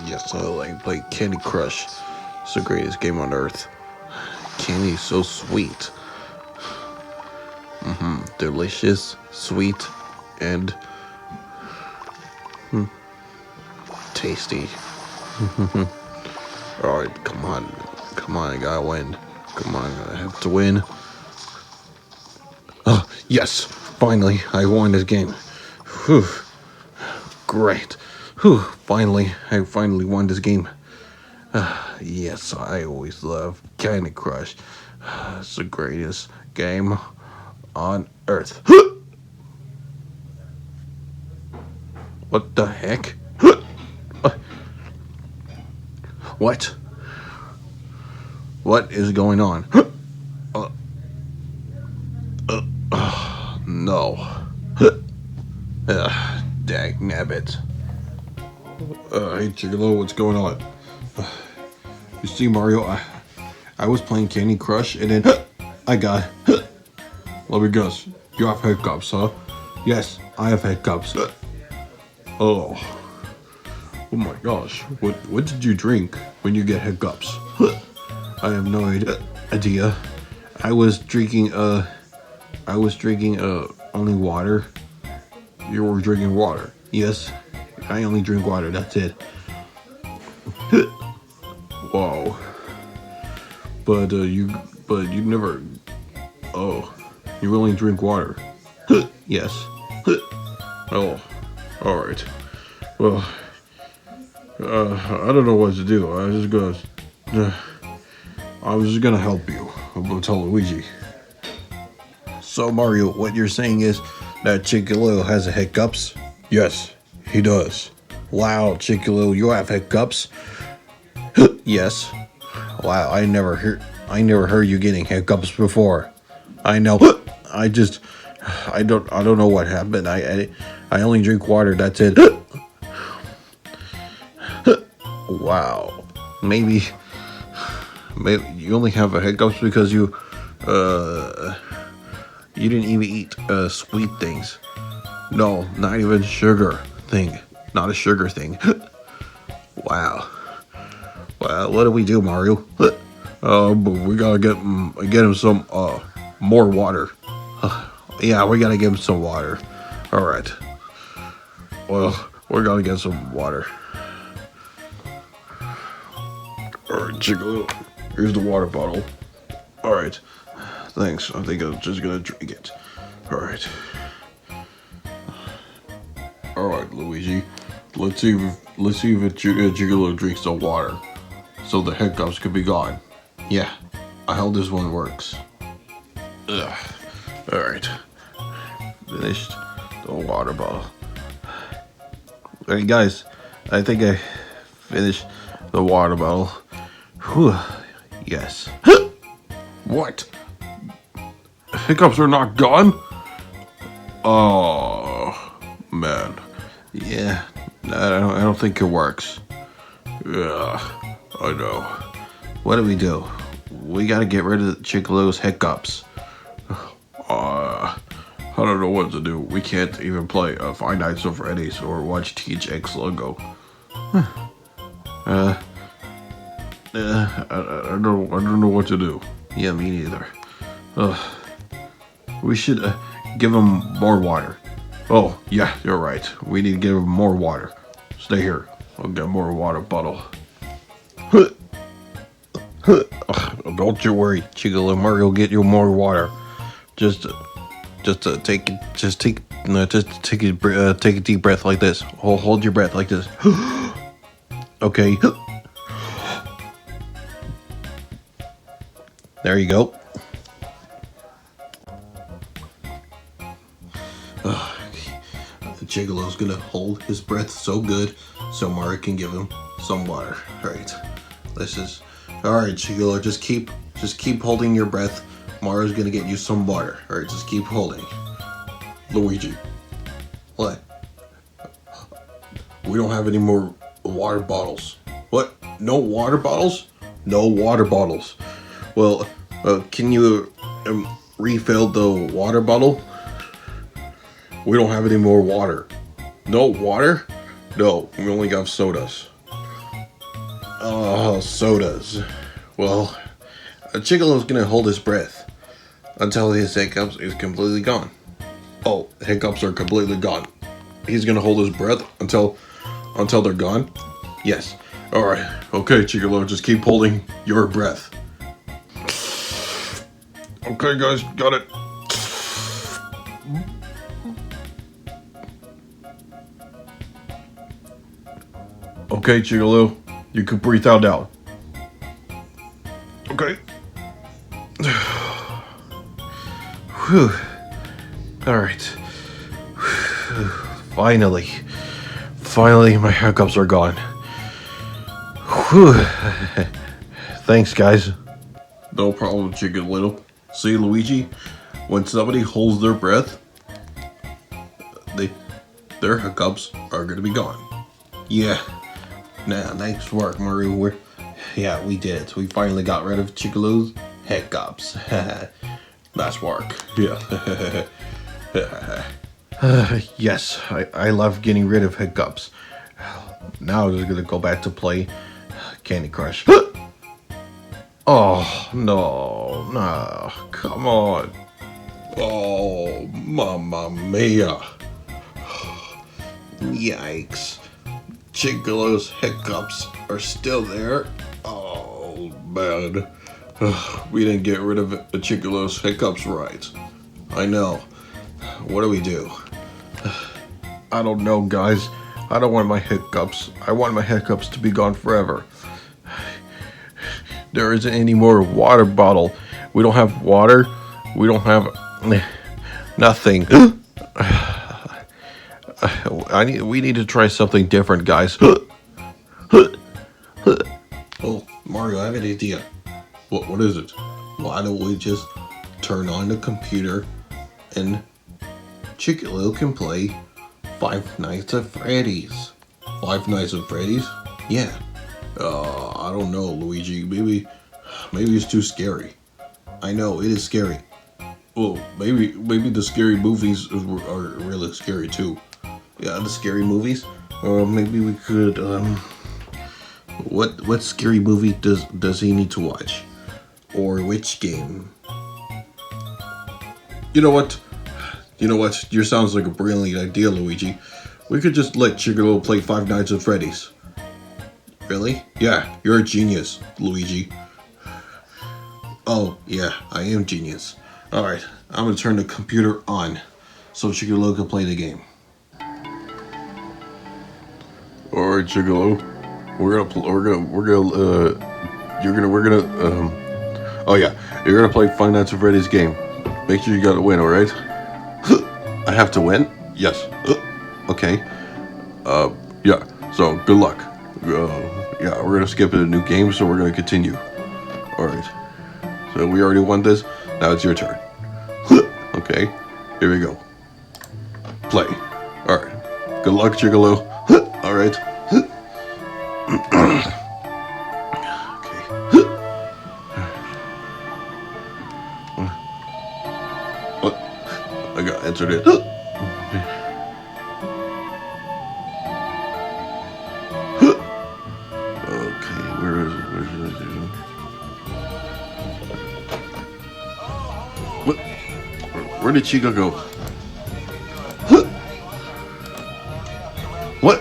Yes, I like play Candy Crush. It's the greatest game on earth. Candy is so sweet. Delicious, sweet, and tasty. Alright, come on. Come on, I gotta win. Come on, I have to win. Oh, yes! Finally, I won this game. Whew. Great. Whew. I finally won this game. Yes, I always love Candy Crush. It's the greatest game on earth. What the heck? What? What is going on? No. Dag nabbit. Hey, Gigolo, what's going on? You see, Mario, I was playing Candy Crush, and then I got... Let me guess. You have hiccups, huh? Yes, I have hiccups. Oh. Oh my gosh. What did you drink when you get hiccups? I have no idea. I was drinking only water. You were drinking water. Yes. I only drink water, that's it. Whoa. But you never. Oh, you only drink water. Yes. Oh, all right. Well, I don't know what to do. I was just gonna help you. I'm gonna tell Luigi. So Mario, what you're saying is that Chiquilo has a hiccups? Yes, he does. Wow, Chiquilo, you have hiccups? Yes. Wow, I never heard you getting hiccups before. I know. I don't know what happened. I only drink water. That's it. Wow. Maybe you only have a hiccups because you didn't even eat sweet things. No, not even sugar thing. Not a sugar thing. Wow. Well, what do we do, Mario? But we gotta get him some more water. Yeah, we gotta give him some water. All right. Well, we're gonna get some water. All right, Jiggalo. Here's the water bottle. All right. Thanks. I think I'm just gonna drink it. All right. All right, Luigi. Let's see if Jiggalo drinks the water, so the hiccups could be gone. Yeah, I hope this one works. Ugh. All right. Finished the water bottle. Hey guys, I think I finished the water bottle. Whew. Yes. What? Hiccups are not gone? Oh man. Yeah. I don't think it works. Yeah. I know. What do we do? We gotta get rid of Chickalo's hiccups. I don't know what to do. We can't even play Five Nights at Freddy's or watch THX Logo. I don't know what to do. Yeah, me neither. We should give him more water. Oh, yeah, you're right. We need to give him more water. Stay here. I'll get more water bottle. Don't you worry, Chigolo. Mario will get you more water. Just take a deep breath like this. Hold your breath like this. Okay. There you go. Gigolo's gonna hold his breath so good so Mario can give him some water. Alright. Alright, Gigolo, just keep holding your breath. Mario's gonna get you some water. Alright, just keep holding. Luigi. What? We don't have any more water bottles. What? No water bottles? No water bottles. Well, can you refill the water bottle? We don't have any more water. No water? No, we only got sodas. Oh, sodas. Well, Chigalo's gonna hold his breath until his hiccups is completely gone. Oh, hiccups are completely gone. He's gonna hold his breath until they're gone. Yes. All right. Okay, Chigalo, just keep holding your breath. Okay, guys, got it. Okay, Chigalo, you can breathe out now. Okay. Whew. All right. Finally, my hiccups are gone. Whew. Thanks, guys. No problem, Chicken Little. See, Luigi, when somebody holds their breath, their hiccups are gonna be gone. Yeah. Now, nice work, Mario. Yeah, we did it. We finally got rid of Chicolo's hiccups. Nice work. Yeah. Yes, I love getting rid of hiccups. Now I'm just gonna go back to play Candy Crush. Oh, no, come on. Oh, mamma mia. Yikes. Chigolo's hiccups are still there. Oh, man. We didn't get rid of Chigolo's hiccups right. I know. What do we do? I don't know, guys. I don't want my hiccups. I want my hiccups to be gone forever. There isn't any more water bottle. We don't have water. We don't have nothing. We need to try something different, guys. Oh, Mario, I have an idea. What is it? Why don't we just turn on the computer and Chickalo can play Five Nights at Freddy's? Five Nights at Freddy's? Yeah. I don't know, Luigi. Maybe it's too scary. I know, it is scary. Well, maybe the scary movies are really scary too. Yeah, the scary movies. Maybe we could. What scary movie does he need to watch, or which game? You know what? Your sounds like a brilliant idea, Luigi. We could just let Chigolo play Five Nights at Freddy's. Really? Yeah, you're a genius, Luigi. Oh, yeah, I am genius. Alright, I'm gonna turn the computer on so Chigolo can play the game. Alright, Chigolo. You're gonna play Five Nights at Freddy's game. Make sure you gotta win, alright? I have to win? Yes. Okay. Yeah, so good luck. Yeah, we're gonna skip to a new game, so we're gonna continue. Alright. So we already won this. Now it's your turn. Okay, here we go. Play. Alright. Good luck, Chigolo. Alright. Okay. What? I got answered it. Okay, where is it? What? Where did Chica go? What?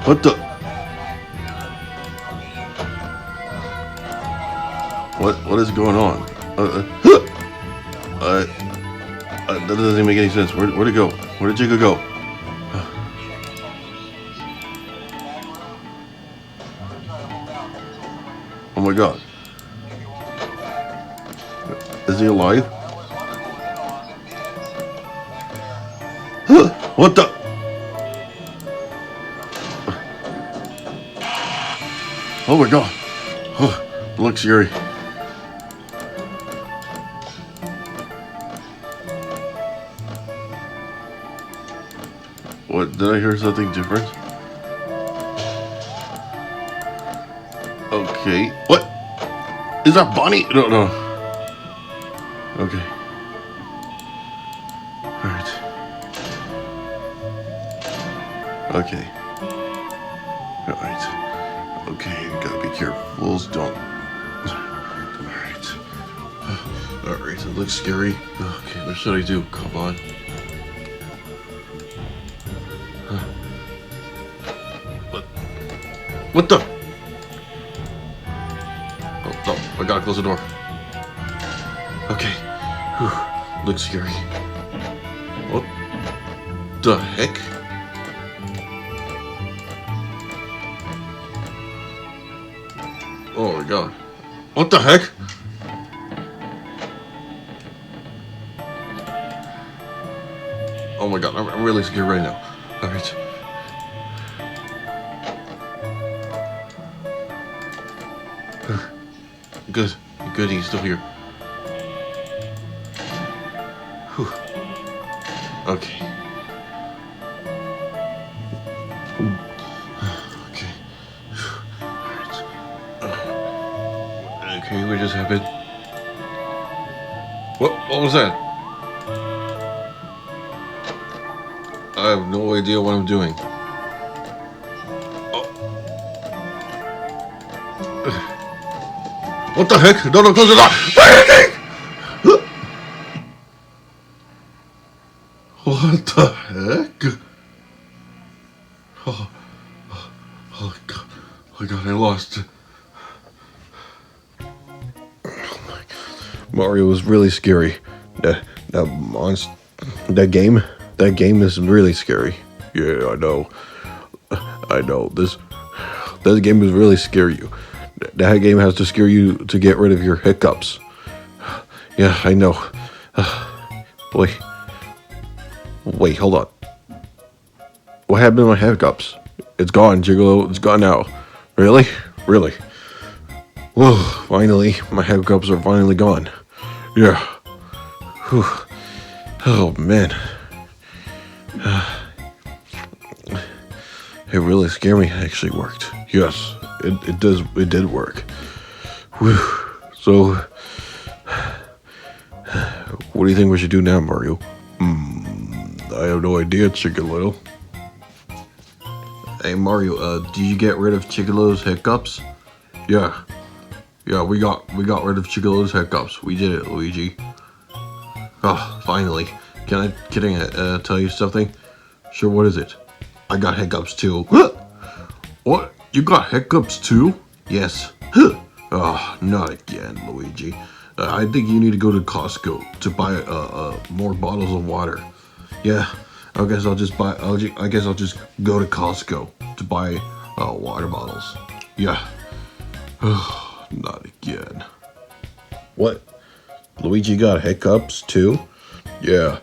What the? What is going on? That doesn't even make any sense. Where'd it go? Where did Chica go? Oh my god. Is he alive? What the? Oh my god. Oh, it looks scary. What? Did I hear something different? Okay. What? Is that Bonnie? No. Okay. Alright. Okay. Alright. Jiggles don't. Alright, it looks scary. Okay, what should I do? Come on. What the? Oh, no, I gotta close the door. Okay. Whew. Looks scary. What the heck? Oh my god. What the heck? Oh my god, I'm really scared right now. Alright. Good. Good, he's still here. Whew. Okay. Okay. Alright. Okay, what just happened? What was that? I have no idea what I'm doing. Oh. What the heck? No, close the door! What the heck? Oh god. Oh god, I lost. Oh my. Mario was really scary. That game is really scary. Yeah, I know. This game is really scary. That game has to scare you to get rid of your hiccups. Yeah, I know. Wait, hold on. What happened to my hiccups? It's gone, Gigolo. It's gone now. Really? Whoa, finally. My hiccups are finally gone. Yeah. Whew. Oh, man. It really scared me. It actually worked. Yes, it did work. Whew. So, what do you think we should do now, Mario? I have no idea, Chicolo. Hey Mario, did you get rid of Chicolo's hiccups? Yeah, we got rid of Chicolo's hiccups. We did it, Luigi. Oh, finally. Can I tell you something? Sure, what is it? I got hiccups too. What? You got hiccups too? Yes. Oh, not again, Luigi. I think you need to go to Costco to buy more bottles of water. Yeah, I guess I'll just go to Costco to buy water bottles. Yeah. Not again. What? Luigi got hiccups too? Yeah,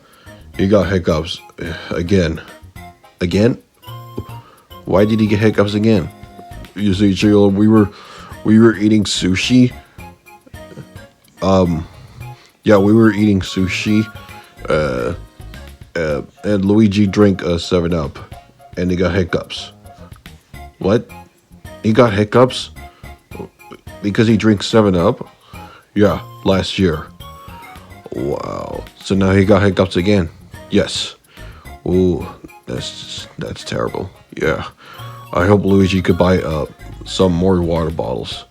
he got hiccups again. Again? Why did he get hiccups again? You see, Chigolo, we were eating sushi. Yeah, we were eating sushi. And Luigi drank 7-Up, and he got hiccups. What? He got hiccups because he drinks 7-Up? Yeah, last year. Wow. So now he got hiccups again. Yes. Ooh, that's terrible. Yeah. I hope Luigi could buy some more water bottles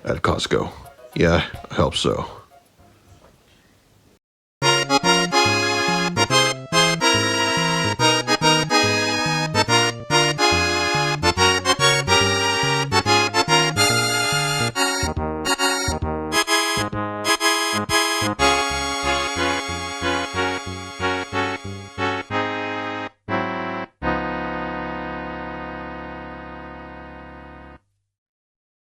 at Costco. Yeah, I hope so.